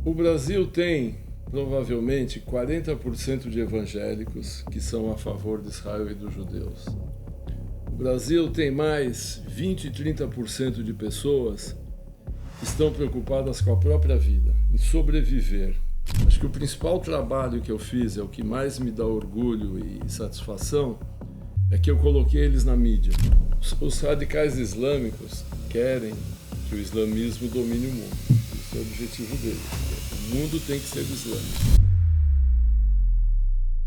O Brasil tem provavelmente 40% de evangélicos que são a favor de Israel e dos judeus. O Brasil tem mais 20, 30% de pessoas que estão preocupadas com a própria vida, em sobreviver. Acho que o principal trabalho que eu fiz, é o que mais me dá orgulho e satisfação, é que eu coloquei eles na mídia. Os radicais islâmicos querem que o islamismo domine o mundo. Esse é o objetivo deles. O mundo tem que ser islâmico.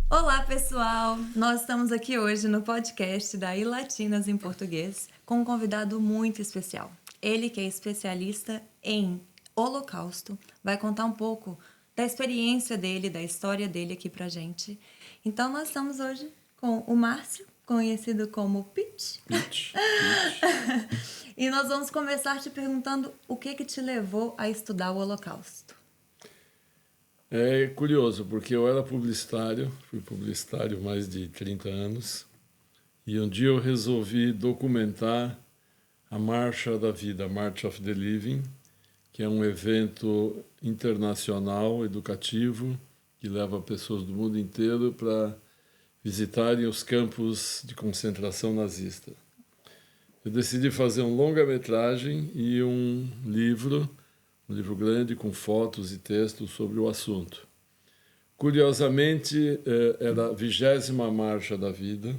Olá, pessoal! Nós estamos aqui hoje no podcast da iLatinas em Português com um convidado muito especial. Ele que é especialista em Holocausto, vai contar um pouco da experiência dele, da história dele aqui pra gente. Então, nós estamos hoje com o Márcio, conhecido como Pitch. Pitch. E nós vamos começar te perguntando o que te levou a estudar o Holocausto. É curioso, porque eu era publicitário, fui publicitário há mais de 30 anos, e um dia eu resolvi documentar a Marcha da Vida, March of the Living, que é um evento internacional, educativo, que leva pessoas do mundo inteiro para visitarem os campos de concentração nazista. Eu decidi fazer um longa-metragem e um livro grande com fotos e textos sobre o assunto. Curiosamente, era a 20ª Marcha da Vida,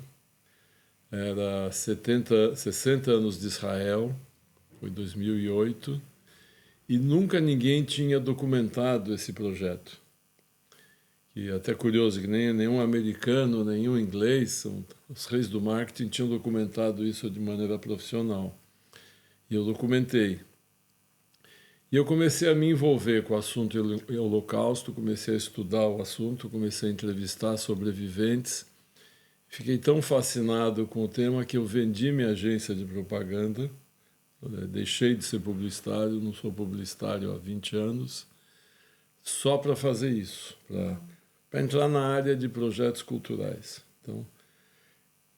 era 60 anos de Israel, foi 2008, e nunca ninguém tinha documentado esse projeto. E até curioso que nem nenhum americano, nenhum inglês, os reis do marketing tinham documentado isso de maneira profissional. E eu documentei. E eu comecei a me envolver com o assunto Holocausto, comecei a estudar o assunto, comecei a entrevistar sobreviventes. Fiquei tão fascinado com o tema que eu vendi minha agência de propaganda, deixei de ser publicitário, não sou publicitário há 20 anos, só para fazer isso, para entrar na área de projetos culturais. Então,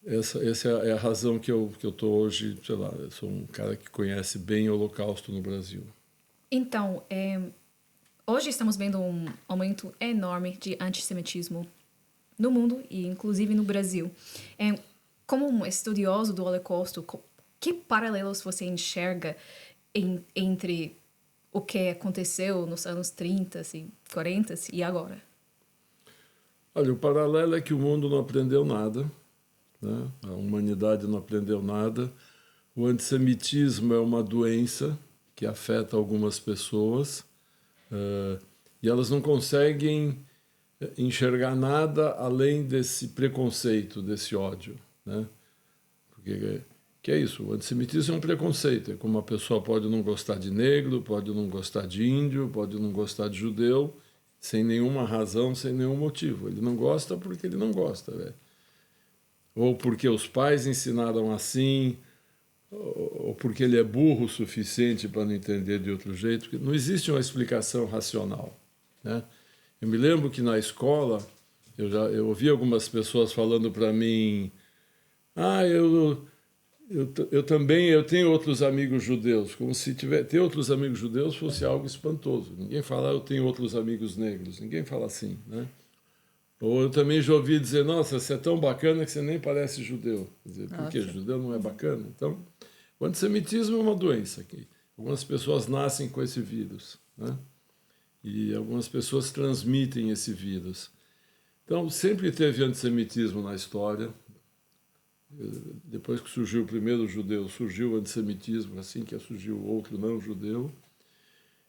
essa é a razão que eu estou hoje, sei lá, eu sou um cara que conhece bem o Holocausto no Brasil. Então, hoje estamos vendo um aumento enorme de antissemitismo no mundo e inclusive no Brasil. Como um estudioso do Holocausto, que paralelos você enxerga entre o que aconteceu nos anos 30, 40 e agora? Olha, o paralelo é que o mundo não aprendeu nada, né? A humanidade não aprendeu nada. O antissemitismo é uma doença que afeta algumas pessoas e elas não conseguem enxergar nada além desse preconceito, desse ódio, né? Porque que é isso, o antissemitismo é um preconceito, é como uma pessoa pode não gostar de negro, pode não gostar de índio, pode não gostar de judeu, sem nenhuma razão, sem nenhum motivo. Ele não gosta porque ele não gosta, velho. Ou porque os pais ensinaram assim, ou porque ele é burro o suficiente para não entender de outro jeito. Não existe uma explicação racional, né? Eu me lembro que na escola eu ouvi algumas pessoas falando para mim: eu tenho outros amigos judeus, como se ter outros amigos judeus fosse algo espantoso. Ninguém fala: eu tenho outros amigos negros. Ninguém fala assim, né? Ou eu também já ouvi dizer: nossa, você é tão bacana que você nem parece judeu. Quer dizer, por quê? Judeu não é bacana? Então, o antissemitismo é uma doença aqui. Algumas pessoas nascem com esse vírus, né? E algumas pessoas transmitem esse vírus. Então, sempre teve antissemitismo na história. Depois que surgiu o primeiro judeu, surgiu o antissemitismo, assim que surgiu outro não judeu.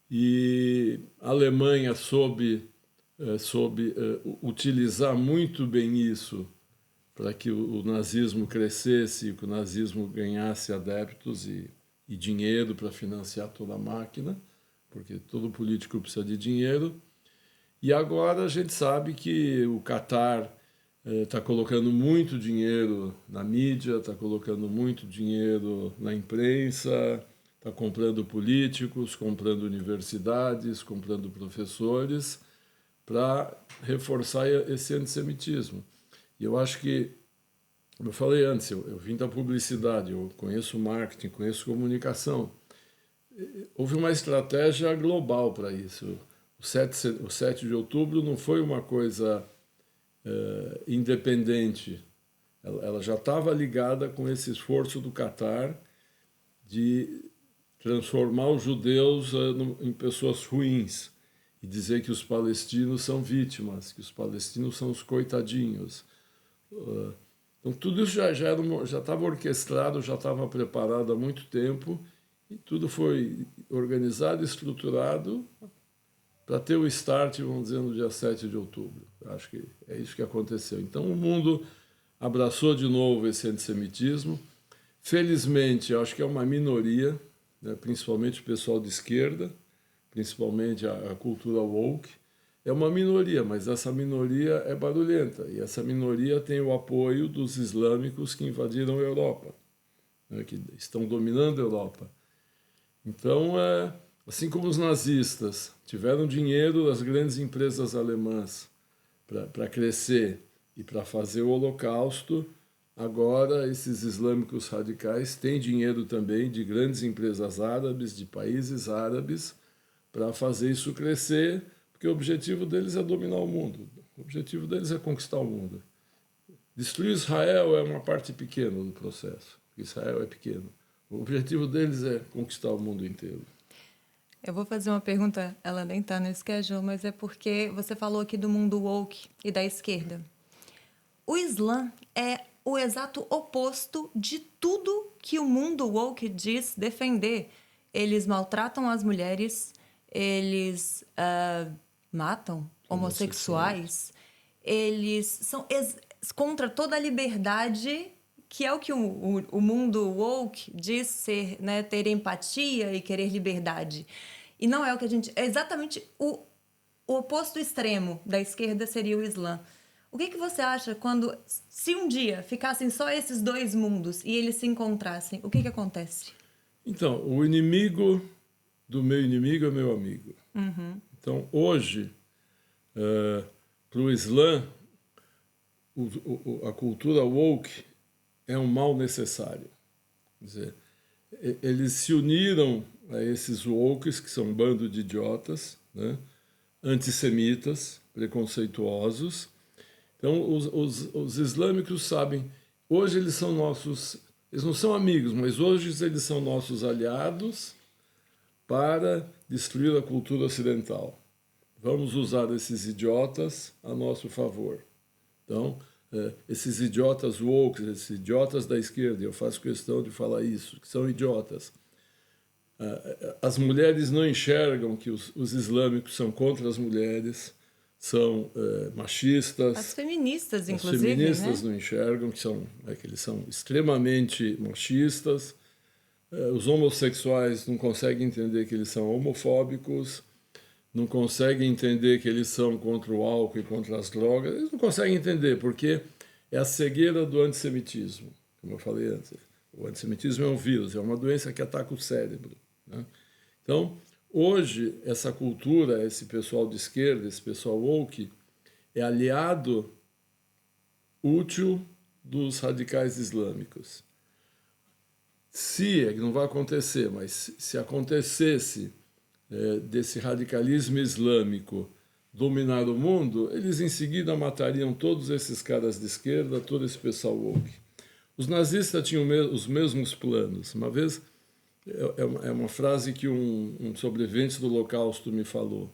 E a Alemanha soube utilizar muito bem isso para que o nazismo crescesse, que o nazismo ganhasse adeptos e dinheiro para financiar toda a máquina, porque todo político precisa de dinheiro. E agora a gente sabe que o Qatar está colocando muito dinheiro na mídia, está colocando muito dinheiro na imprensa, está comprando políticos, comprando universidades, comprando professores, para reforçar esse antissemitismo. E eu acho que, como eu falei antes, eu vim da publicidade, eu conheço marketing, conheço comunicação. Houve uma estratégia global para isso. o 7 de outubro não foi uma coisa independente. Ela já estava ligada com esse esforço do Catar de transformar os judeus em pessoas ruins e dizer que os palestinos são vítimas, que os palestinos são os coitadinhos. Então, tudo isso já estava orquestrado, já estava preparado há muito tempo, e tudo foi organizado e estruturado para ter o start, vamos dizer, no dia 7 de outubro. Acho que é isso que aconteceu. Então, o mundo abraçou de novo esse antissemitismo. Felizmente, acho que é uma minoria, né, principalmente o pessoal de esquerda, principalmente a cultura woke. É uma minoria, mas essa minoria é barulhenta. E essa minoria tem o apoio dos islâmicos que invadiram a Europa, né, que estão dominando a Europa. Então, assim como os nazistas tiveram dinheiro das grandes empresas alemãs para crescer e para fazer o Holocausto, agora esses islâmicos radicais têm dinheiro também de grandes empresas árabes, de países árabes, para fazer isso crescer, porque o objetivo deles é dominar o mundo. O objetivo deles é conquistar o mundo. Destruir Israel é uma parte pequena do processo, porque Israel é pequeno. O objetivo deles é conquistar o mundo inteiro. Eu vou fazer uma pergunta, ela nem está no schedule, mas é porque você falou aqui do mundo woke e da esquerda. O Islã é o exato oposto de tudo que o mundo woke diz defender. Eles maltratam as mulheres, eles matam homossexuais, eles são contra toda a liberdade, que é o que o mundo woke diz ser, né, ter empatia e querer liberdade. E não é o que a gente... É exatamente o oposto extremo da esquerda seria o Islã. O que você acha quando, se um dia ficassem só esses dois mundos e eles se encontrassem, o que acontece? Então, o inimigo do meu inimigo é meu amigo. Uhum. Então, hoje, para o Islã, a cultura woke é um mal necessário. Quer dizer, eles se uniram a esses wokes, que são um bando de idiotas, né? Antissemitas, preconceituosos. Então, os islâmicos sabem, hoje eles são nossos, eles não são amigos, mas hoje eles são nossos aliados para destruir a cultura ocidental. Vamos usar esses idiotas a nosso favor. Então, esses idiotas woke, esses idiotas da esquerda, eu faço questão de falar isso, que são idiotas. As mulheres não enxergam que os islâmicos são contra as mulheres, são machistas. As feministas, inclusive, as feministas, né? não enxergam que eles são extremamente machistas. Os homossexuais não conseguem entender que eles são homofóbicos, não conseguem entender que eles são contra o álcool e contra as drogas. Eles não conseguem entender, porque é a cegueira do antissemitismo, como eu falei antes. O antissemitismo é um vírus, é uma doença que ataca o cérebro, né? Então, hoje, essa cultura, esse pessoal de esquerda, esse pessoal woke, é aliado útil dos radicais islâmicos. Se, não vai acontecer, mas se acontecesse desse radicalismo islâmico dominar o mundo, eles em seguida matariam todos esses caras de esquerda, todo esse pessoal woke. Os nazistas tinham os mesmos planos. Uma vez, é uma frase que um sobrevivente do Holocausto me falou.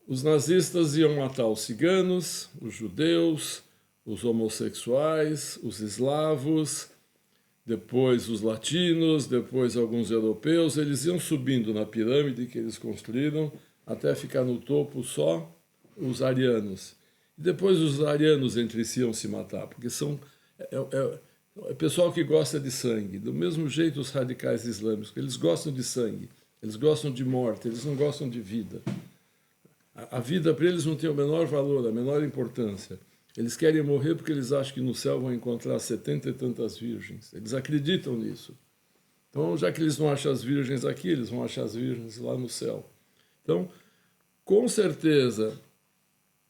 Os nazistas iam matar os ciganos, os judeus, os homossexuais, os eslavos, depois os latinos, depois alguns europeus. Eles iam subindo na pirâmide que eles construíram até ficar no topo só os arianos. E depois os arianos entre si iam se matar, porque é pessoal que gosta de sangue. Do mesmo jeito os radicais islâmicos, eles gostam de sangue, eles gostam de morte, eles não gostam de vida. A vida para eles não tem o menor valor, a menor importância. Eles querem morrer porque eles acham que no céu vão encontrar 70 e tantas virgens. Eles acreditam nisso. Então, já que eles não acham as virgens aqui, eles vão achar as virgens lá no céu. Então, com certeza,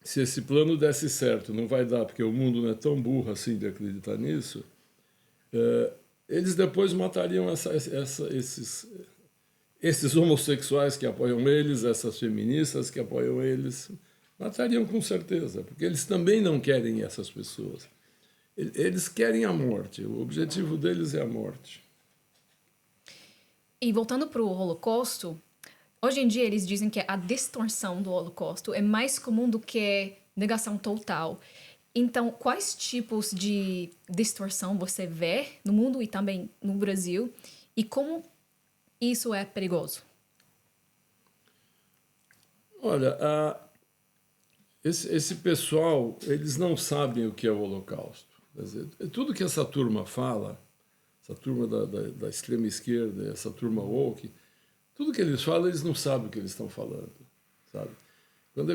se esse plano desse certo, não vai dar, porque o mundo não é tão burro assim de acreditar nisso, eles depois matariam esses homossexuais que apoiam eles, essas feministas que apoiam eles, matariam com certeza, porque eles também não querem essas pessoas. Eles querem a morte, o objetivo deles é a morte. E voltando para o Holocausto, hoje em dia eles dizem que a distorção do Holocausto é mais comum do que negação total. Então, quais tipos de distorção você vê no mundo e também no Brasil? E como isso é perigoso? Olha, esse pessoal, eles não sabem o que é o Holocausto. Quer dizer, tudo que essa turma fala, essa turma da extrema esquerda, essa turma woke, tudo que eles falam, eles não sabem o que eles estão falando, sabe?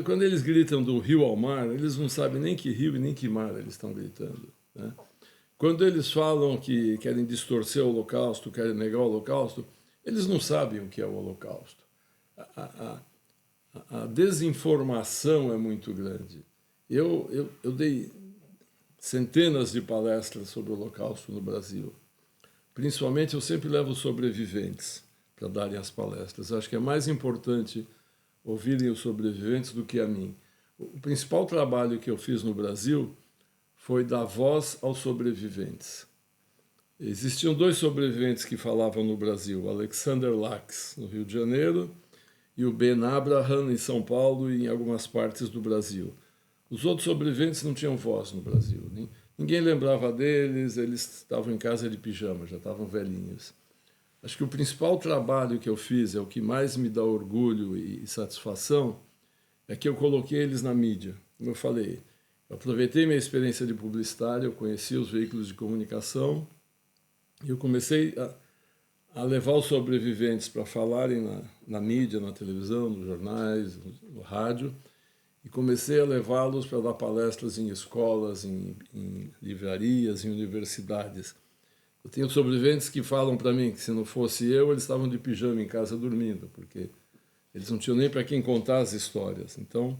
Quando eles gritam do rio ao mar, eles não sabem nem que rio e nem que mar eles estão gritando, né? Quando eles falam que querem distorcer o Holocausto, querem negar o Holocausto, eles não sabem o que é o Holocausto. A desinformação é muito grande. Eu dei centenas de palestras sobre o Holocausto no Brasil. Principalmente, eu sempre levo sobreviventes para darem as palestras. Acho que é mais importante ouvirem os sobreviventes do que a mim. O principal trabalho que eu fiz no Brasil foi dar voz aos sobreviventes. Existiam 2 sobreviventes que falavam no Brasil, o Alexander Lax, no Rio de Janeiro, e o Ben Abraham, em São Paulo e em algumas partes do Brasil. Os outros sobreviventes não tinham voz no Brasil. Ninguém lembrava deles, eles estavam em casa de pijama, já estavam velhinhos. Acho que o principal trabalho que eu fiz, é o que mais me dá orgulho e satisfação, é que eu coloquei eles na mídia. Como eu falei, eu aproveitei minha experiência de publicitário, eu conheci os veículos de comunicação e eu comecei a levar os sobreviventes para falarem na mídia, na televisão, nos jornais, no rádio, e comecei a levá-los para dar palestras em escolas, em livrarias, em universidades. Eu tenho sobreviventes que falam para mim que se não fosse eu, eles estavam de pijama em casa dormindo, porque eles não tinham nem para quem contar as histórias. Então,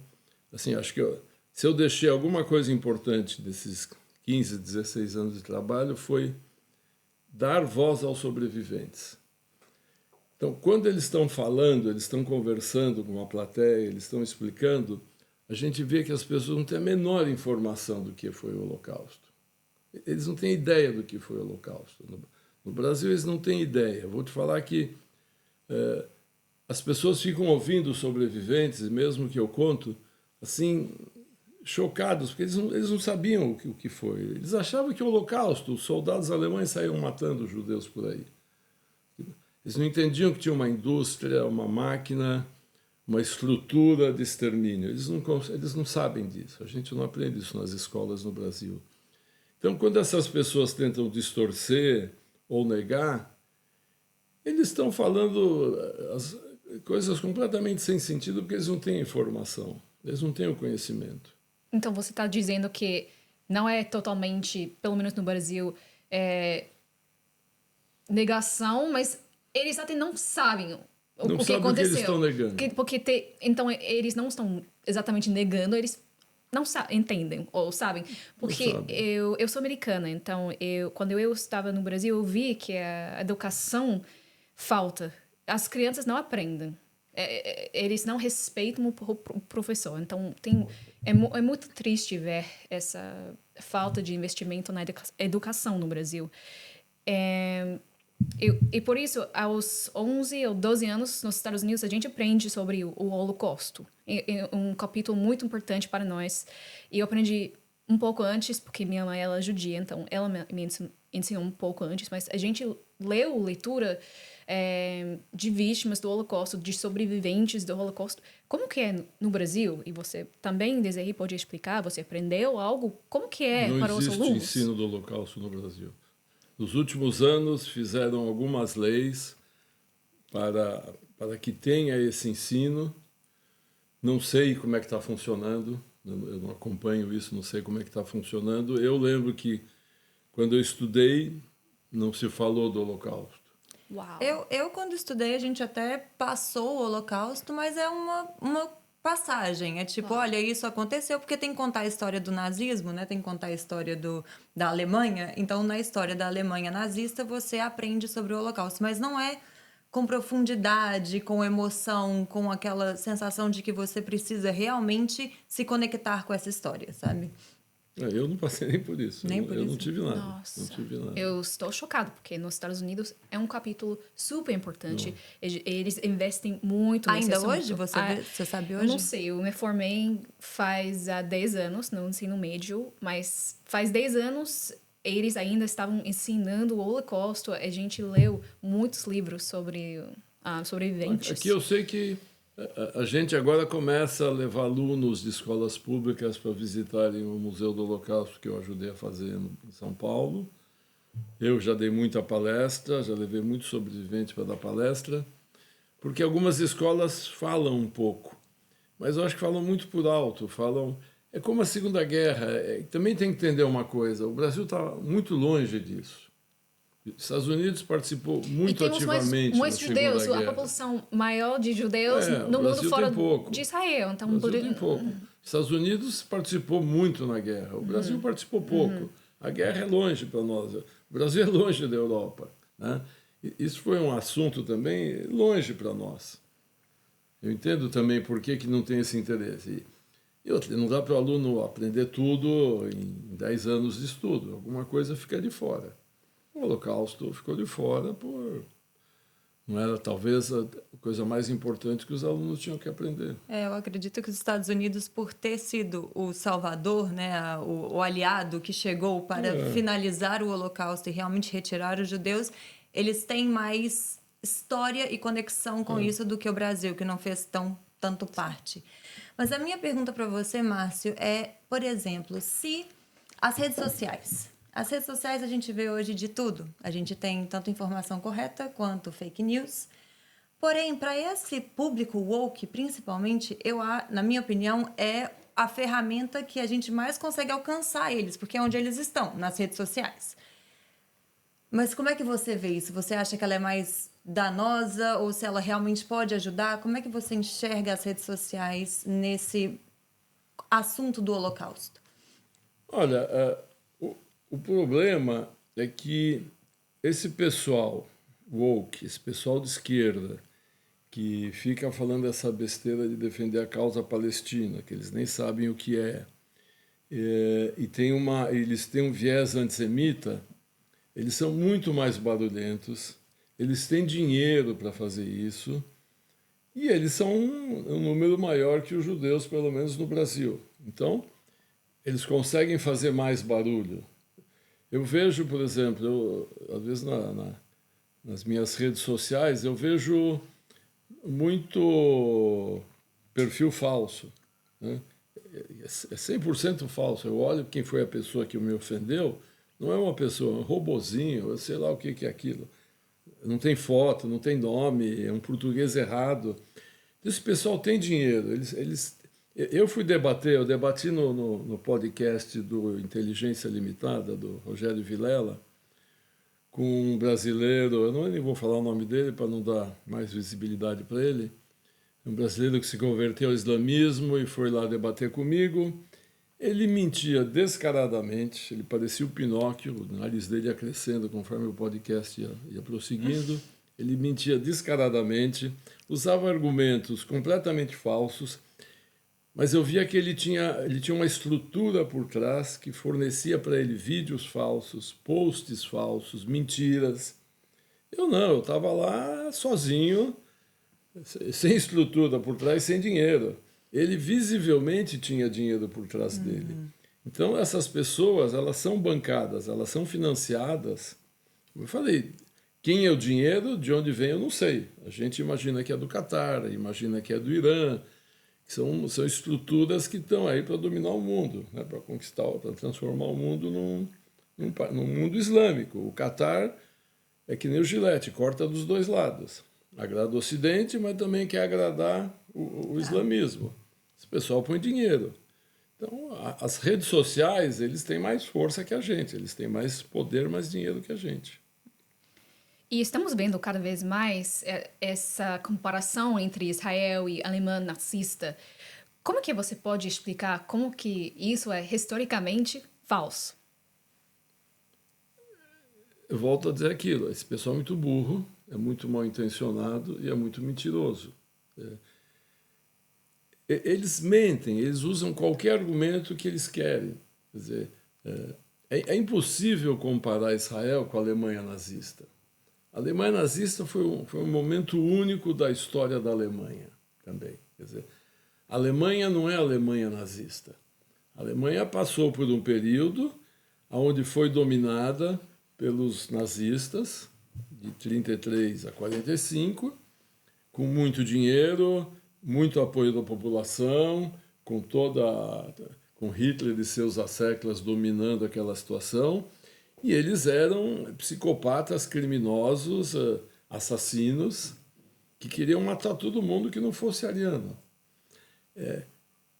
assim, acho que se eu deixei alguma coisa importante desses 15, 16 anos de trabalho, foi dar voz aos sobreviventes. Então, quando eles estão falando, eles estão conversando com uma plateia, eles estão explicando, a gente vê que as pessoas não têm a menor informação do que foi o Holocausto. Eles não têm ideia do que foi o Holocausto. No Brasil, eles não têm ideia. Eu vou te falar que as pessoas ficam ouvindo os sobreviventes, mesmo que eu conto, assim, chocados, porque eles não sabiam o que foi. Eles achavam que o Holocausto, os soldados alemães saíam matando os judeus por aí. Eles não entendiam que tinha uma indústria, uma máquina, uma estrutura de extermínio. Eles não sabem disso. A gente não aprende isso nas escolas no Brasil. Então, quando essas pessoas tentam distorcer ou negar, eles estão falando as coisas completamente sem sentido porque eles não têm informação, eles não têm o conhecimento. Então, você está dizendo que não é totalmente, pelo menos no Brasil, negação, mas eles até não sabem o que aconteceu. Que eles estão negando. Então, eles não estão exatamente negando, eles não entendem ou sabem. Porque eu sou americana, então quando eu estava no Brasil, eu vi que a educação falta. As crianças não aprendem. Eles não respeitam o professor. Então, é muito triste ver essa falta de investimento na educação no Brasil. E por isso, aos 11 ou 12 anos, nos Estados Unidos, a gente aprende sobre o Holocausto. É um capítulo muito importante para nós. E eu aprendi um pouco antes, porque minha mãe ela é judia, então ela me ensinou um pouco antes. Mas a gente leu leitura de vítimas do Holocausto, de sobreviventes do Holocausto. Como que é no Brasil? E você também, Desiree, pode explicar? Você aprendeu algo? Como que é para os alunos? Não existe ensino do Holocausto no Brasil. Nos últimos anos, fizeram algumas leis para que tenha esse ensino. Não sei como é que está funcionando, eu não acompanho isso, não sei como é que está funcionando. Eu lembro que, quando eu estudei, não se falou do Holocausto. Uau. Eu, quando estudei, a gente até passou o Holocausto, mas é uma passagem. É tipo, uau, olha, isso aconteceu, porque tem que contar a história do nazismo, né? Tem que contar a história da Alemanha. Então, na história da Alemanha nazista, você aprende sobre o Holocausto. Mas não é com profundidade, com emoção, com aquela sensação de que você precisa realmente se conectar com essa história, sabe? Eu não passei nem por isso. Nem por eu isso? não tive nada. Nossa, Não tive nada. eu estou chocado, porque nos Estados Unidos é um capítulo super importante. Eles investem muito nesse Ainda assunto. hoje? Você sabe hoje? Eu não sei, eu me formei faz 10 anos no ensino médio, mas faz 10 anos eles ainda estavam ensinando o Holocausto. A gente leu muitos livros sobre sobreviventes. Aqui eu sei que a gente agora começa a levar alunos de escolas públicas para visitarem o Museu do Holocausto, que eu ajudei a fazer em São Paulo. Eu já dei muita palestra, já levei muitos sobreviventes para dar palestra, porque algumas escolas falam um pouco, mas eu acho que falam muito por alto, falam... É como a Segunda Guerra, também tem que entender uma coisa, o Brasil está muito longe disso. Os Estados Unidos participou muito ativamente muitos na Segunda judeus, Guerra. a população maior de judeus no mundo Brasil fora tem pouco. de Israel. Então, O Brasil tem pouco. Os Estados Unidos participou muito na guerra. O Brasil participou pouco. A guerra é longe para nós. O Brasil é longe da Europa. Né? Isso foi um assunto também longe para nós. Eu entendo também por que não tem esse interesse. E outra, não dá para o aluno aprender tudo em 10 anos de estudo. Alguma coisa fica de fora. O Holocausto ficou de fora por... Não era, talvez, a coisa mais importante que os alunos tinham que aprender. Eu acredito que os Estados Unidos, por ter sido o salvador, né, o aliado que chegou para finalizar o Holocausto e realmente retirar os judeus, eles têm mais história e conexão com isso do que o Brasil, que não fez tanto parte. Mas a minha pergunta para você, Márcio, é, por exemplo, se as redes sociais... As redes sociais a gente vê hoje de tudo. A gente tem tanto informação correta quanto fake news. Porém, para esse público woke, principalmente, na minha opinião, é a ferramenta que a gente mais consegue alcançar eles, porque é onde eles estão, nas redes sociais. Mas como é que você vê isso? Você acha que ela é mais danosa ou se ela realmente pode ajudar? Como é que você enxerga as redes sociais nesse assunto do Holocausto? Olha, o problema é que esse pessoal woke, esse pessoal de esquerda, que fica falando essa besteira de defender a causa palestina, que eles nem sabem o que e eles têm um viés antissemita, eles são muito mais barulhentos, eles têm dinheiro para fazer isso, e eles são um número maior que os judeus, pelo menos no Brasil. Então, eles conseguem fazer mais barulho. Eu vejo, por exemplo, às vezes nas minhas redes sociais, eu vejo muito perfil falso. Né? É 100% falso. Eu olho quem foi a pessoa que me ofendeu, não é uma pessoa, é um robozinho, eu sei lá o que é aquilo. Não tem foto, não tem nome, é um português errado. Esse pessoal tem dinheiro, eu debati no podcast do Inteligência Limitada, do Rogério Vilela, com um brasileiro, eu nem vou falar o nome dele para não dar mais visibilidade para ele, um brasileiro que se converteu ao islamismo e foi lá debater comigo. Ele mentia descaradamente, ele parecia o Pinóquio, o nariz dele ia crescendo conforme o podcast ia prosseguindo. Ele mentia descaradamente, usava argumentos completamente falsos, mas eu via que ele tinha uma estrutura por trás que fornecia para ele vídeos falsos, posts falsos, mentiras. Eu estava lá sozinho, sem estrutura por trás, sem dinheiro. Ele visivelmente tinha dinheiro por trás dele. Então, essas pessoas, elas são bancadas, elas são financiadas. Eu falei, quem é o dinheiro, de onde vem, eu não sei. A gente imagina que é do Catar, imagina que é do Irã. São estruturas que estão aí para dominar o mundo, né? Para conquistar, para transformar o mundo num mundo islâmico. O Catar é que nem o Gillette, corta dos dois lados. Agrada o Ocidente, mas também quer agradar o islamismo. Esse pessoal põe dinheiro. Então, as redes sociais, eles têm mais força que a gente, eles têm mais poder, mais dinheiro que a gente. E estamos vendo cada vez mais essa comparação entre Israel e Alemanha nazista. Como que você pode explicar como que isso é historicamente falso? Eu volto a dizer aquilo, esse pessoal é muito burro, é muito mal intencionado e é muito mentiroso. Eles mentem, eles usam qualquer argumento que eles querem. Quer dizer, é impossível comparar Israel com a Alemanha nazista. A Alemanha nazista foi um momento único da história da Alemanha também. Quer dizer, a Alemanha não é a Alemanha nazista. A Alemanha passou por um período onde foi dominada pelos nazistas, de 1933 a 1945, com muito dinheiro, muito apoio da população, com Hitler e seus asseclas dominando aquela situação, e eles eram psicopatas, criminosos, assassinos, que queriam matar todo mundo que não fosse ariano.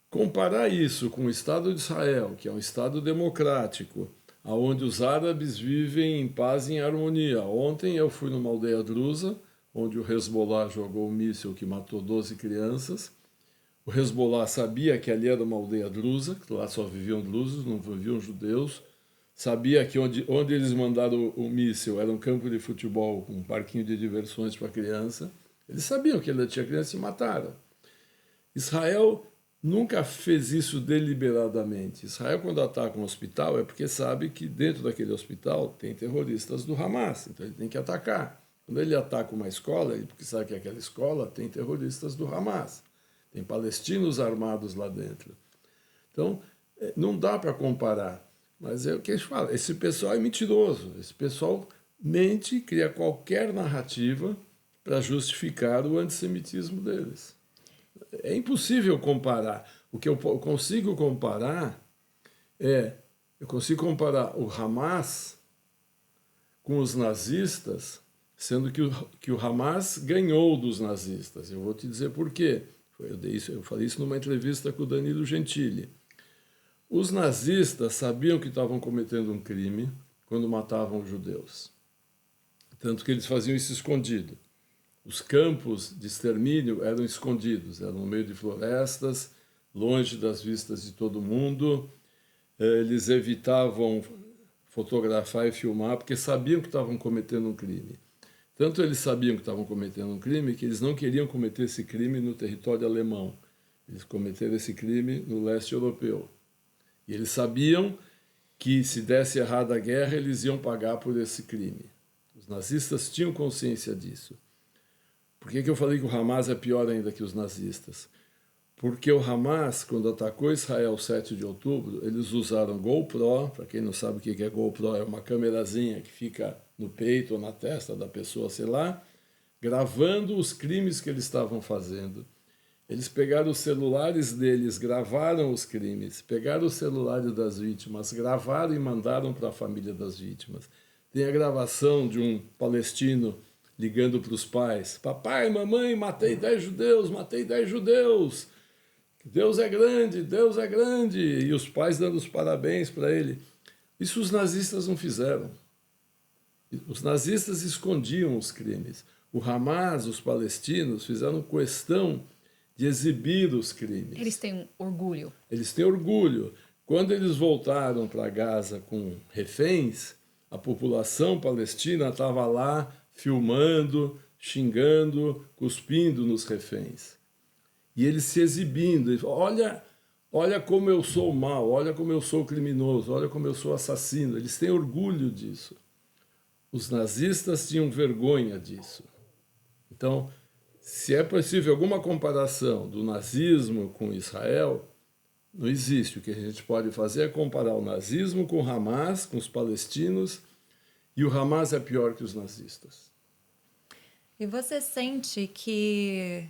Comparar isso com o Estado de Israel, que é um Estado democrático, onde os árabes vivem em paz e em harmonia. Ontem eu fui numa aldeia drusa, onde o Hezbollah jogou um míssil que matou 12 crianças. O Hezbollah sabia que ali era uma aldeia drusa, que lá só viviam drusos, não viviam judeus. Sabia que onde eles mandaram o míssil era um campo de futebol, um parquinho de diversões para criança. Eles sabiam que ali tinha criança e mataram. Israel nunca fez isso deliberadamente. Israel, quando ataca um hospital, é porque sabe que dentro daquele hospital tem terroristas do Hamas, então ele tem que atacar. Quando ele ataca uma escola, é porque sabe que aquela escola tem terroristas do Hamas, tem palestinos armados lá dentro. Então, não dá para comparar. Mas é o que a gente fala, esse pessoal é mentiroso, esse pessoal mente, cria qualquer narrativa para justificar o antissemitismo deles. É impossível comparar. O que eu consigo comparar eu consigo comparar o Hamas com os nazistas, sendo que o Hamas ganhou dos nazistas. Eu vou te dizer por quê. Eu falei isso numa entrevista com o Danilo Gentili. Os nazistas sabiam que estavam cometendo um crime quando matavam os judeus. Tanto que eles faziam isso escondido. Os campos de extermínio eram escondidos, eram no meio de florestas, longe das vistas de todo mundo. Eles evitavam fotografar e filmar porque sabiam que estavam cometendo um crime. Tanto eles sabiam que estavam cometendo um crime que eles não queriam cometer esse crime no território alemão. Eles cometeram esse crime no leste europeu. E eles sabiam que se desse errado a guerra, eles iam pagar por esse crime. Os nazistas tinham consciência disso. Por que eu falei que o Hamas é pior ainda que os nazistas? Porque o Hamas, quando atacou Israel 7 de outubro, eles usaram GoPro. Para quem não sabe o que é GoPro, é uma câmerazinha que fica no peito ou na testa da pessoa, sei lá, gravando os crimes que eles estavam fazendo. Eles pegaram os celulares deles, gravaram os crimes, pegaram os celulares das vítimas, gravaram e mandaram para a família das vítimas. Tem a gravação de um palestino ligando para os pais. Papai, mamãe, matei 10 judeus, matei 10 judeus. Deus é grande, Deus é grande. E os pais dando os parabéns para ele. Isso os nazistas não fizeram. Os nazistas escondiam os crimes. O Hamas, os palestinos, fizeram questão de exibir os crimes. Eles têm orgulho. Eles têm orgulho. Quando eles voltaram para Gaza com reféns, a população palestina estava lá filmando, xingando, cuspindo nos reféns. E eles se exibindo. Olha como eu sou mau, olha como eu sou criminoso, olha como eu sou assassino. Eles têm orgulho disso. Os nazistas tinham vergonha disso. Então, se é possível alguma comparação do nazismo com Israel, não existe. O que a gente pode fazer é comparar o nazismo com o Hamas, com os palestinos, e o Hamas é pior que os nazistas. E você sente que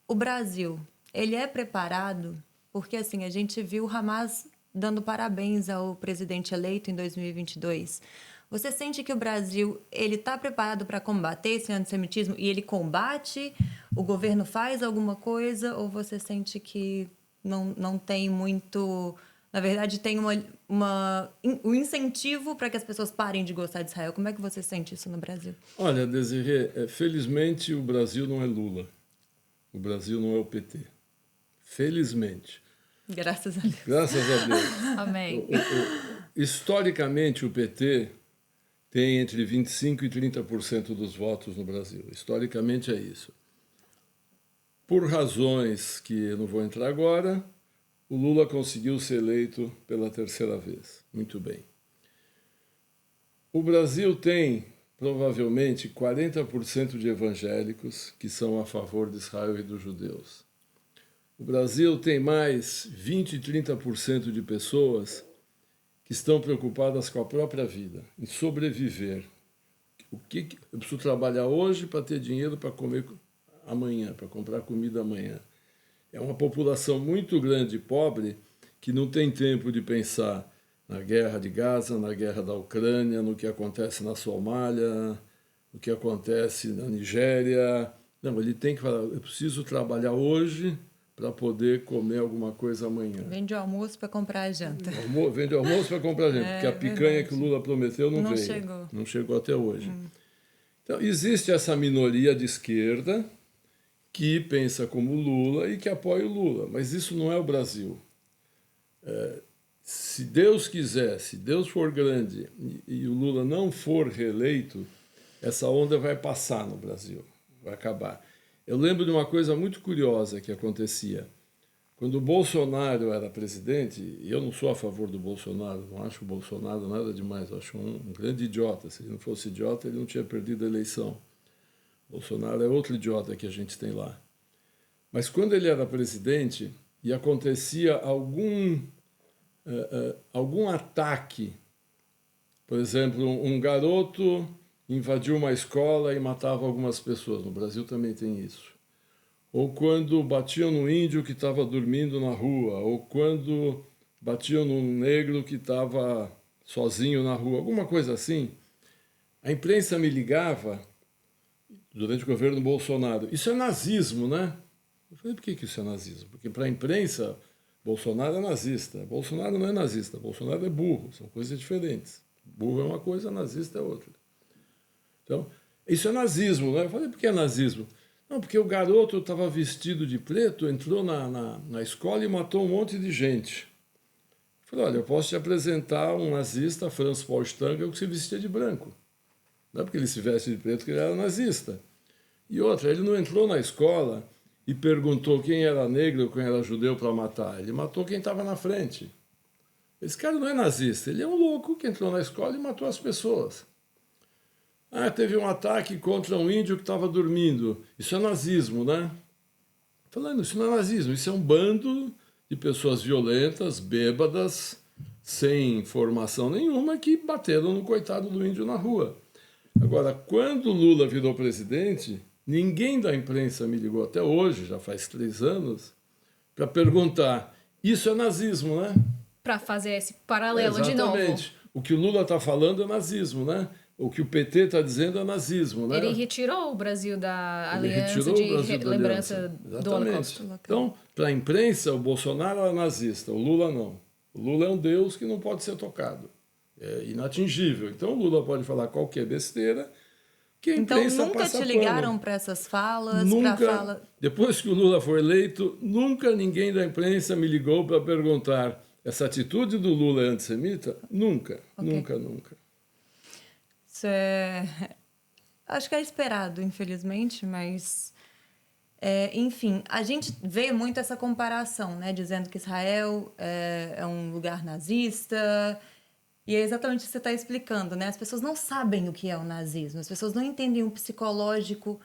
o Brasil, ele é preparado? Porque, assim, a gente viu o Hamas dando parabéns ao presidente eleito em 2022. Você sente que o Brasil, ele está preparado para combater esse antissemitismo e ele combate? O governo faz alguma coisa? Ou você sente que não tem muito... Na verdade, tem um incentivo para que as pessoas parem de gostar de Israel. Como é que você sente isso no Brasil? Olha, Desirê, felizmente o Brasil não é Lula. O Brasil não é o PT. Felizmente. Graças a Deus. Graças a Deus. Amém. Historicamente, o PT tem entre 25% e 30% dos votos no Brasil. Historicamente é isso. Por razões que eu não vou entrar agora, o Lula conseguiu ser eleito pela terceira vez. Muito bem. O Brasil tem, provavelmente, 40% de evangélicos que são a favor de Israel e dos judeus. O Brasil tem mais 20% e 30% de pessoas que estão preocupadas com a própria vida, em sobreviver. Eu preciso trabalhar hoje para ter dinheiro para comer amanhã, para comprar comida amanhã. É uma população muito grande e pobre que não tem tempo de pensar na guerra de Gaza, na guerra da Ucrânia, no que acontece na Somália, no que acontece na Nigéria. Não, ele tem que falar, eu preciso trabalhar hoje para poder comer alguma coisa amanhã. Vende o almoço para comprar a janta. Vende o almoço para comprar a janta, porque a picanha verdade. que o Lula prometeu não veio. Chegou. Não chegou até hoje. Então, existe essa minoria de esquerda que pensa como Lula e que apoia o Lula, mas isso não é o Brasil. Se Deus quiser, se Deus for grande e o Lula não for reeleito, essa onda vai passar no Brasil, vai acabar. Eu lembro de uma coisa muito curiosa que acontecia. Quando o Bolsonaro era presidente, e eu não sou a favor do Bolsonaro, não acho o Bolsonaro nada demais, eu acho um grande idiota. Se ele não fosse idiota, ele não tinha perdido a eleição. Bolsonaro é outro idiota que a gente tem lá. Mas quando ele era presidente e acontecia algum ataque, por exemplo, um garoto invadiu uma escola e matava algumas pessoas, no Brasil também tem isso. Ou quando batiam no índio que estava dormindo na rua, ou quando batiam no negro que estava sozinho na rua, alguma coisa assim, a imprensa me ligava durante o governo Bolsonaro. Isso é nazismo, né? Eu falei, por que isso é nazismo? Porque para a imprensa, Bolsonaro é nazista. Bolsonaro não é nazista, Bolsonaro é burro, são coisas diferentes. Burro é uma coisa, nazista é outra. Então, isso é nazismo, né? Eu falei, por que é nazismo? Não, porque o garoto estava vestido de preto, entrou na escola e matou um monte de gente. Eu falei, olha, eu posso te apresentar um nazista, Franz Paul Stangl, que se vestia de branco. Não é porque ele se veste de preto que ele era nazista. E outra, ele não entrou na escola e perguntou quem era negro ou quem era judeu para matar. Ele matou quem estava na frente. Esse cara não é nazista, ele é um louco que entrou na escola e matou as pessoas. Teve um ataque contra um índio que estava dormindo. Isso é nazismo, né? Falando, isso não é nazismo, isso é um bando de pessoas violentas, bêbadas, sem formação nenhuma, que bateram no coitado do índio na rua. Agora, quando Lula virou presidente, ninguém da imprensa me ligou até hoje, já faz 3 anos, para perguntar, isso é nazismo, né? Para fazer esse paralelo de novo. Exatamente. O que o Lula está falando é nazismo, né? O que o PT está dizendo é nazismo, né? Ele retirou o Brasil da aliança de lembrança do Holocausto. Então, para a imprensa, o Bolsonaro é nazista, o Lula não. O Lula é um deus que não pode ser tocado. É inatingível. Então, o Lula pode falar qualquer besteira que a imprensa então, nunca te ligaram para essas falas? Nunca. Depois que o Lula foi eleito, nunca ninguém da imprensa me ligou para perguntar essa atitude do Lula é antissemita? Nunca, nunca. Isso acho que é esperado, infelizmente, mas... enfim, a gente vê muito essa comparação, né? Dizendo que Israel é um lugar nazista... E é exatamente o que você está explicando, né? As pessoas não sabem o que é o nazismo, as pessoas não entendem o psicológico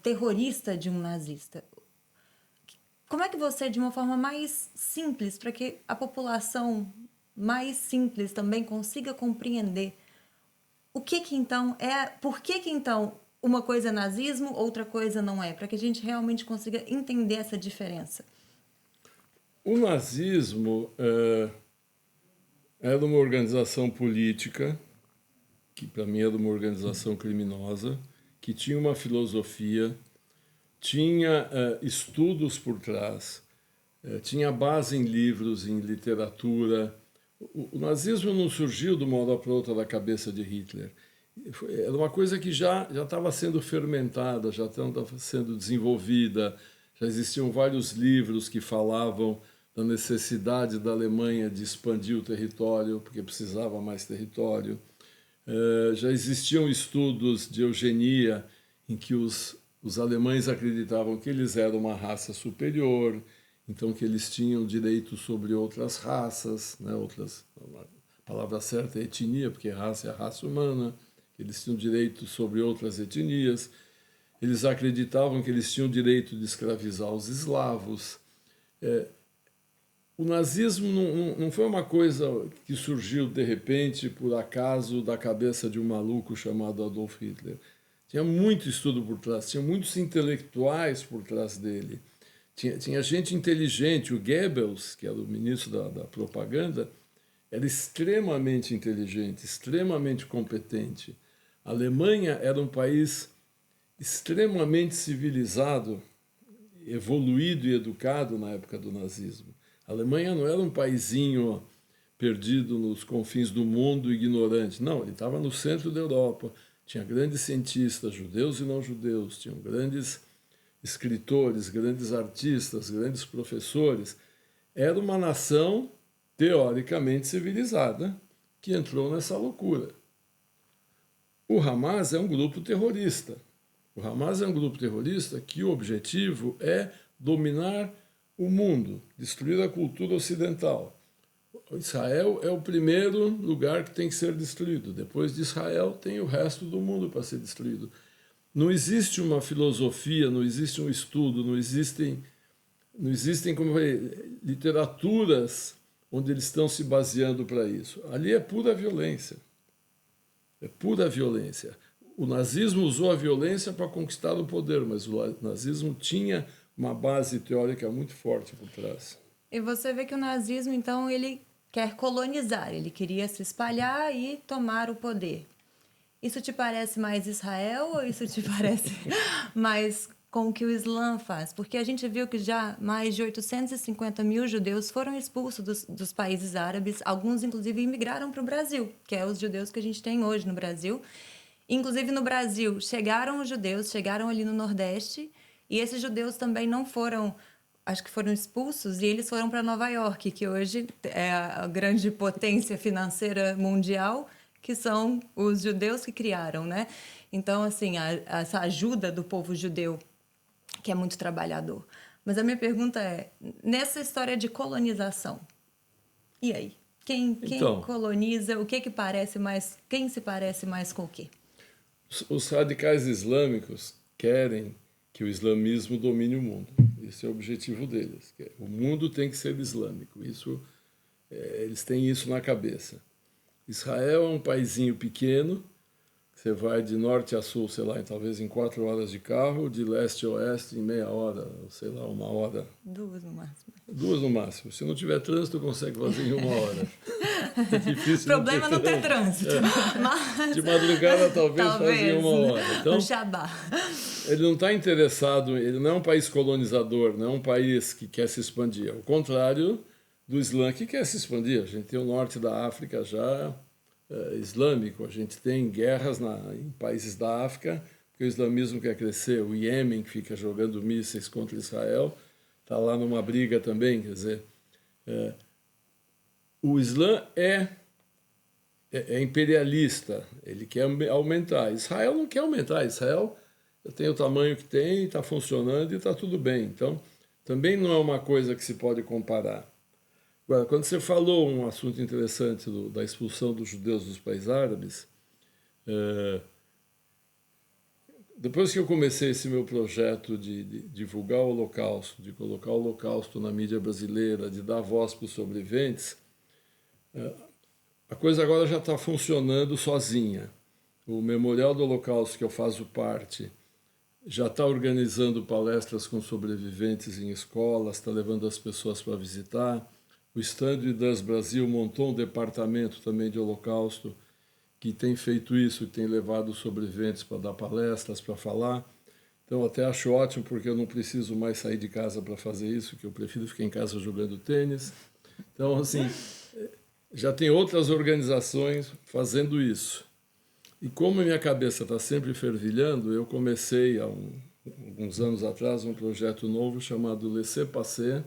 terrorista de um nazista. Como é que você, de uma forma mais simples, para que a população mais simples também consiga compreender por que então uma coisa é nazismo, outra coisa não é? Para que a gente realmente consiga entender essa diferença. O nazismo era uma organização política, que para mim era uma organização criminosa, que tinha uma filosofia, tinha estudos por trás, tinha base em livros, em literatura. O nazismo não surgiu de uma hora para outra da cabeça de Hitler. Era uma coisa que já estava sendo fermentada, já estava sendo desenvolvida, já existiam vários livros que falavam da necessidade da Alemanha de expandir o território, porque precisava mais território. Já existiam estudos de eugenia em que os alemães acreditavam que eles eram uma raça superior, então que eles tinham direito sobre outras raças, né? A palavra certa é etnia, porque raça é a raça humana, que eles tinham direito sobre outras etnias. Eles acreditavam que eles tinham direito de escravizar os eslavos. O nazismo não foi uma coisa que surgiu de repente, por acaso, da cabeça de um maluco chamado Adolf Hitler. Tinha muito estudo por trás, tinha muitos intelectuais por trás dele. Tinha gente inteligente. O Goebbels, que era o ministro da propaganda, era extremamente inteligente, extremamente competente. A Alemanha era um país extremamente civilizado, evoluído e educado na época do nazismo. A Alemanha não era um paizinho perdido nos confins do mundo, ignorante. Não, ele estava no centro da Europa. Tinha grandes cientistas, judeus e não judeus, tinham grandes escritores, grandes artistas, grandes professores. Era uma nação teoricamente civilizada que entrou nessa loucura. O Hamas é um grupo terrorista. O Hamas é um grupo terrorista que o objetivo é dominar o mundo, destruir a cultura ocidental. Israel é o primeiro lugar que tem que ser destruído. Depois de Israel, tem o resto do mundo para ser destruído. Não existe uma filosofia, não existe um estudo, não existem como literaturas onde eles estão se baseando para isso. Ali é pura violência. É pura violência. O nazismo usou a violência para conquistar o poder, mas o nazismo tinha uma base teórica muito forte por trás. E você vê que o nazismo, então, ele quer colonizar, ele queria se espalhar e tomar o poder. Isso te parece mais Israel ou isso te parece mais com o que o Islã faz? Porque a gente viu que já mais de 850 mil judeus foram expulsos dos países árabes, alguns inclusive imigraram para o Brasil, que é os judeus que a gente tem hoje no Brasil. Inclusive no Brasil chegaram os judeus, chegaram ali no Nordeste, e esses judeus também não foram, acho que foram expulsos, e eles foram para Nova York, que hoje é a grande potência financeira mundial, que são os judeus que criaram, né? Então, assim, essa ajuda do povo judeu, que é muito trabalhador. Mas a minha pergunta é, nessa história de colonização, e aí? Quem coloniza, o que parece mais, quem se parece mais com o quê? Os radicais islâmicos querem que o islamismo domine o mundo. Esse é o objetivo deles. O mundo tem que ser islâmico. Eles têm isso na cabeça. Israel é um paizinho pequeno, você vai de norte a sul, sei lá, talvez em 4 horas de carro, de leste a oeste em meia hora, sei lá, 1 hora. 2 no máximo. 2 no máximo. Se não tiver trânsito, consegue fazer em 1 hora. É difícil. O problema não ter trânsito. Mas... De madrugada, talvez fazia em 1 hora. Então, no Shabá. Ele não está interessado, ele não é um país colonizador, não é um país que quer se expandir. Ao contrário do Islã, que quer se expandir. A gente tem o norte da África já islâmico, a gente tem guerras em países da África, porque o islamismo quer crescer. O Iêmen, que fica jogando mísseis contra Israel, está lá numa briga também. Quer dizer, o Islã é imperialista, ele quer aumentar. Israel não quer aumentar. Israel tem o tamanho que tem, está funcionando e está tudo bem. Então, também não é uma coisa que se pode comparar. Agora, quando você falou um assunto interessante da expulsão dos judeus dos países árabes, depois que eu comecei esse meu projeto de divulgar o Holocausto, de colocar o Holocausto na mídia brasileira, de dar voz para os sobreviventes, a coisa agora já está funcionando sozinha. O Memorial do Holocausto, que eu faço parte, já está organizando palestras com sobreviventes em escolas, está levando as pessoas para visitar. O Stand with Us Brasil montou um departamento também de Holocausto que tem feito isso, que tem levado os sobreviventes para dar palestras, para falar. Então, até acho ótimo, porque eu não preciso mais sair de casa para fazer isso, que eu prefiro ficar em casa jogando tênis. Então, assim, já tem outras organizações fazendo isso. E como a minha cabeça está sempre fervilhando, eu comecei, há alguns anos atrás, um projeto novo chamado Laissez Passer,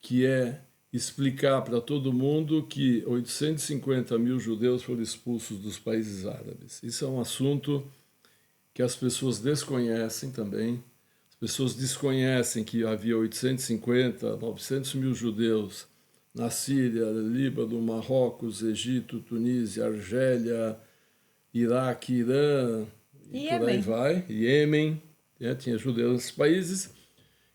que é explicar para todo mundo que 850 mil judeus foram expulsos dos países árabes. Isso é um assunto que as pessoas desconhecem também. As pessoas desconhecem que havia 850, 900 mil judeus na Síria, Líbano, Marrocos, Egito, Tunísia, Argélia, Iraque, Irã, e por aí vai, Iêmen, tinha judeus nesses países,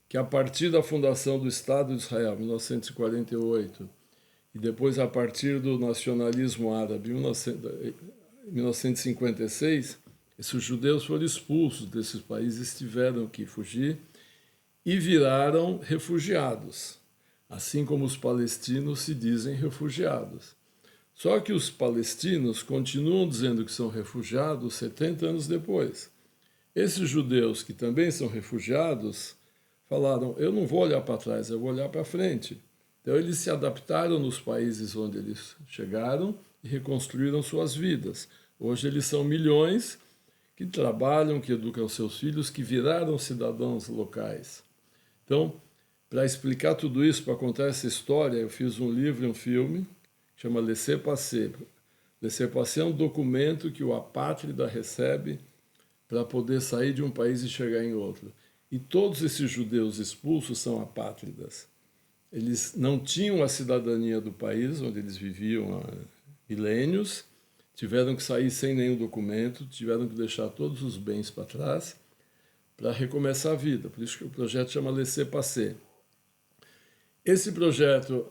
que a partir da fundação do Estado de Israel, em 1948, e depois a partir do nacionalismo árabe, em 1956, esses judeus foram expulsos desses países, tiveram que fugir e viraram refugiados, assim como os palestinos se dizem refugiados. Só que os palestinos continuam dizendo que são refugiados 70 anos depois. Esses judeus que também são refugiados falaram, eu não vou olhar para trás, eu vou olhar para frente. Então eles se adaptaram nos países onde eles chegaram e reconstruíram suas vidas. Hoje eles são milhões que trabalham, que educam seus filhos, que viraram cidadãos locais. Então, para explicar tudo isso, para contar essa história, eu fiz um livro e um filme, chama Laissez-Passer. Laissez-Passer é um documento que o apátrida recebe para poder sair de um país e chegar em outro. E todos esses judeus expulsos são apátridas. Eles não tinham a cidadania do país onde eles viviam há milênios, tiveram que sair sem nenhum documento, tiveram que deixar todos os bens para trás para recomeçar a vida. Por isso que o projeto chama Laissez-Passer. Esse projeto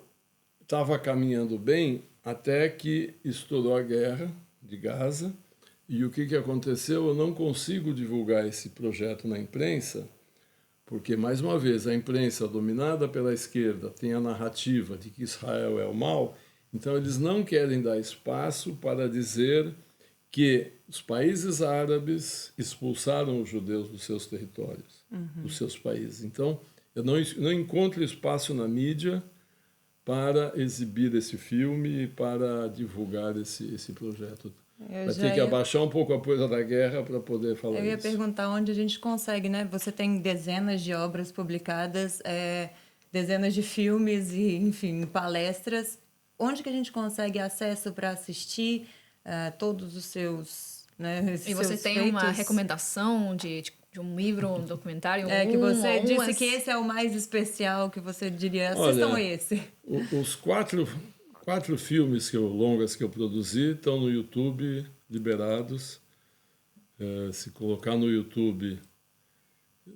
estava caminhando bem até que estourou a guerra de Gaza. E o que aconteceu? Eu não consigo divulgar esse projeto na imprensa, porque, mais uma vez, a imprensa dominada pela esquerda tem a narrativa de que Israel é o mal, então eles não querem dar espaço para dizer que os países árabes expulsaram os judeus dos seus territórios, dos seus países. Então, eu não encontro espaço na mídia para exibir esse filme e para divulgar esse projeto. Vai ter que abaixar um pouco a poeira da guerra para poder falar isso. Eu ia perguntar onde a gente consegue, né? Você tem dezenas de obras publicadas, dezenas de filmes e, enfim, palestras. Onde que a gente consegue acesso para assistir todos os seus, né, e você tem feitos? uma recomendação de um livro, um documentário? Que você disse que esse é o mais especial, que você diria, assistam esse. Os quatro filmes longas que eu produzi estão no YouTube, liberados. Se colocar no YouTube...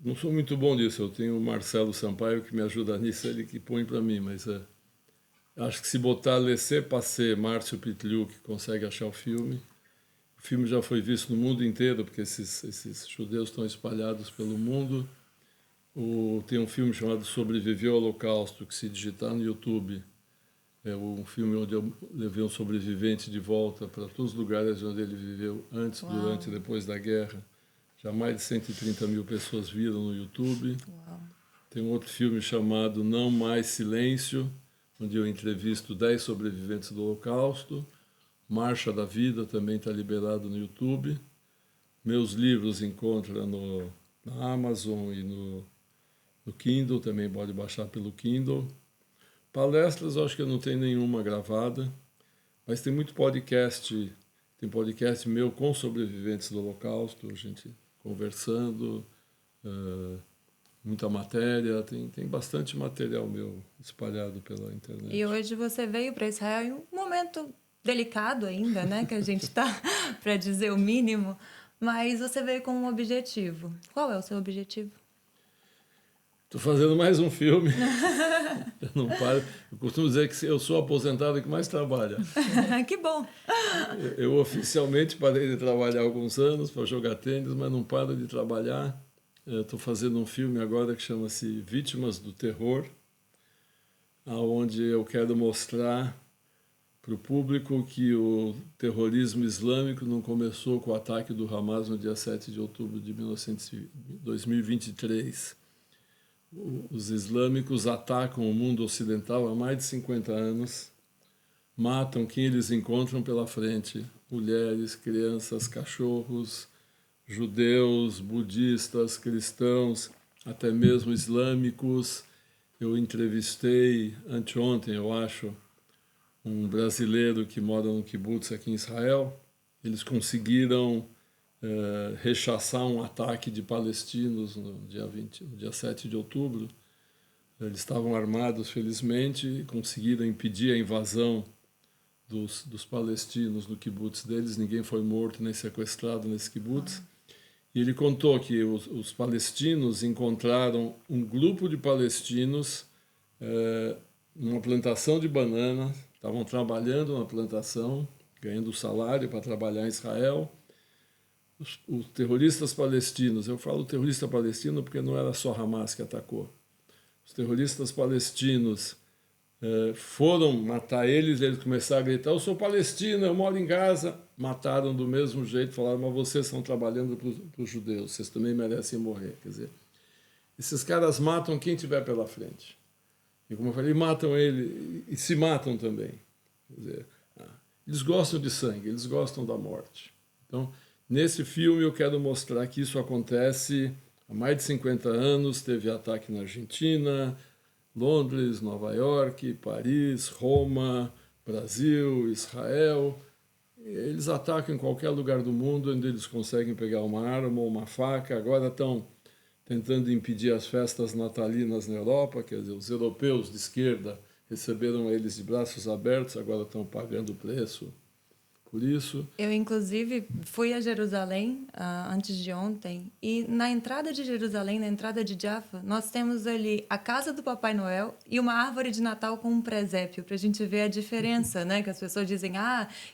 Não sou muito bom disso, eu tenho o Marcelo Sampaio que me ajuda nisso, ele que põe para mim, mas acho que se botar Laissez-Passer, Márcio Pitliuk, consegue achar o filme. O filme já foi visto no mundo inteiro, porque esses judeus estão espalhados pelo mundo. Tem um filme chamado Sobreviver ao Holocausto, que se digitar no YouTube, é um filme onde eu levei um sobrevivente de volta para todos os lugares onde ele viveu antes, Uau. Durante e depois da guerra. Já mais de 130 mil pessoas viram no YouTube. Uau. Tem um outro filme chamado Não Mais Silêncio, onde eu entrevisto 10 sobreviventes do Holocausto. Marcha da Vida também está liberado no YouTube. Meus livros encontra na Amazon e no Kindle, também pode baixar pelo Kindle. Palestras, eu acho que eu não tenho nenhuma gravada, mas tem muito podcast, tem podcast meu com sobreviventes do Holocausto, a gente conversando, muita matéria, tem bastante material meu espalhado pela internet. E hoje você veio para Israel em um momento delicado ainda, né, que a gente está, para dizer o mínimo, mas você veio com um objetivo. Qual é o seu objetivo? Estou fazendo mais um filme. Eu não paro. Eu costumo dizer que eu sou aposentado que mais trabalha. Que bom! Eu oficialmente parei de trabalhar há alguns anos para jogar tênis, mas não paro de trabalhar. Estou fazendo um filme agora que chama-se Vítimas do Terror, onde eu quero mostrar para o público que o terrorismo islâmico não começou com o ataque do Hamas no dia 7 de outubro de 2023. Os islâmicos atacam o mundo ocidental há mais de 50 anos, matam quem eles encontram pela frente, mulheres, crianças, cachorros, judeus, budistas, cristãos, até mesmo islâmicos, eu entrevistei anteontem, eu acho, um brasileiro que mora no kibbutz aqui em Israel. Eles conseguiram rechaçar um ataque de palestinos no dia 7 de outubro. Eles estavam armados, felizmente, e conseguiram impedir a invasão dos palestinos no kibbutz deles. Ninguém foi morto nem sequestrado nesse kibbutz. E ele contou que os palestinos encontraram um grupo de palestinos numa plantação de banana, estavam trabalhando na plantação, ganhando salário para trabalhar em Israel. Os terroristas palestinos, eu falo terrorista palestino porque não era só Hamas que atacou. Os terroristas palestinos foram matar eles começaram a gritar: eu sou palestino, eu moro em Gaza. Mataram do mesmo jeito, falaram: mas vocês estão trabalhando para os judeus, vocês também merecem morrer. Quer dizer, esses caras matam quem tiver pela frente. E como eu falei, matam ele e se matam também. Quer dizer, eles gostam de sangue, eles gostam da morte. Então, nesse filme eu quero mostrar que isso acontece há mais de 50 anos. Teve ataque na Argentina, Londres, Nova York, Paris, Roma, Brasil, Israel. Eles atacam em qualquer lugar do mundo onde eles conseguem pegar uma arma ou uma faca. Agora estão tentando impedir as festas natalinas na Europa, quer dizer, os europeus de esquerda receberam eles de braços abertos, agora estão pagando o preço por isso. Eu, inclusive, fui a Jerusalém antes de ontem, e na entrada de Jerusalém, na entrada de Jaffa, nós temos ali a casa do Papai Noel e uma árvore de Natal com um presépio, para a gente ver a diferença, né? Que as pessoas dizem: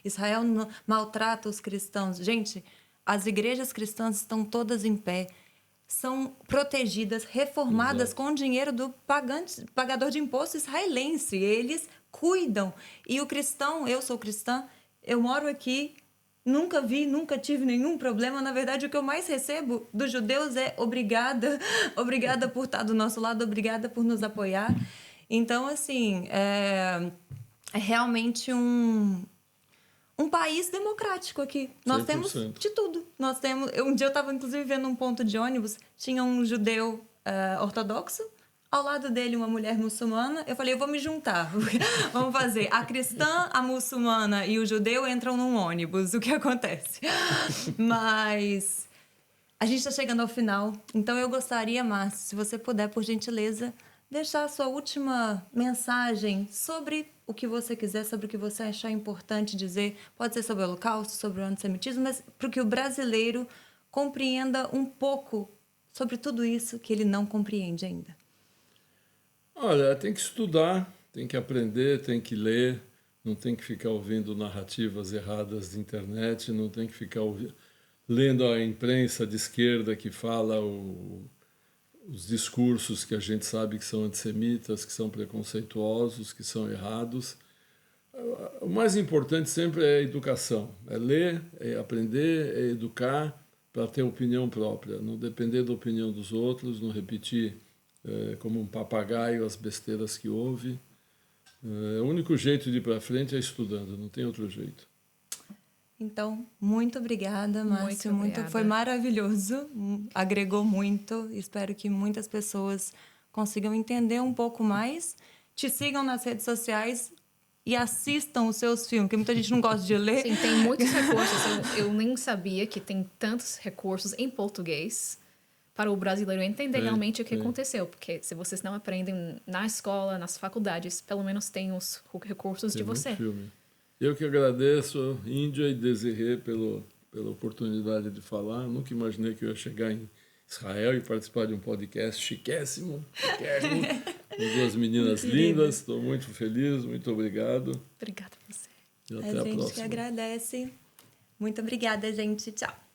Israel maltrata os cristãos. Gente, as igrejas cristãs estão todas em pé, são protegidas, reformadas. Exato. Com o dinheiro do pagador de imposto israelense. Eles cuidam. E o cristão, eu sou cristã, eu moro aqui, nunca tive nenhum problema. Na verdade, o que eu mais recebo dos judeus é obrigada por estar do nosso lado, obrigada por nos apoiar. Então, assim, é realmente um país democrático aqui. Nós 100%. Temos de tudo. Um dia eu estava, inclusive, vendo um ponto de ônibus, tinha um judeu ortodoxo, ao lado dele uma mulher muçulmana. Eu falei: eu vou me juntar. Vamos fazer. A cristã, a muçulmana e o judeu entram num ônibus. O que acontece? Mas a gente está chegando ao final. Então eu gostaria, Márcio, se você puder, por gentileza, deixar a sua última mensagem sobre o que você quiser, sobre o que você achar importante dizer. Pode ser sobre o Holocausto, sobre o antissemitismo, mas para que o brasileiro compreenda um pouco sobre tudo isso que ele não compreende ainda. Olha, tem que estudar, tem que aprender, tem que ler, não tem que ficar ouvindo narrativas erradas de internet, não tem que ficar lendo a imprensa de esquerda que fala os discursos que a gente sabe que são antissemitas, que são preconceituosos, que são errados. O mais importante sempre é a educação, é ler, é aprender, é educar para ter opinião própria, não depender da opinião dos outros, não repetir como um papagaio as besteiras que ouve. O único jeito de ir para frente é estudando, não tem outro jeito. Então, muito obrigada, Márcio. Foi maravilhoso, agregou muito. Espero que muitas pessoas consigam entender um pouco mais. Te sigam nas redes sociais e assistam os seus filmes, porque muita gente não gosta de ler. Sim, tem muitos recursos. Eu nem sabia que tem tantos recursos em português para o brasileiro entender realmente o que aconteceu. Porque se vocês não aprendem na escola, nas faculdades, pelo menos tem os recursos de você. Filme. Eu que agradeço, Índia e Desirê, pela oportunidade de falar. Nunca imaginei que eu ia chegar em Israel e participar de um podcast chiquérrimo, com duas meninas lindas. Estou muito feliz, muito obrigado. Obrigada a você. E até a próxima. A gente que agradece. Muito obrigada, gente. Tchau.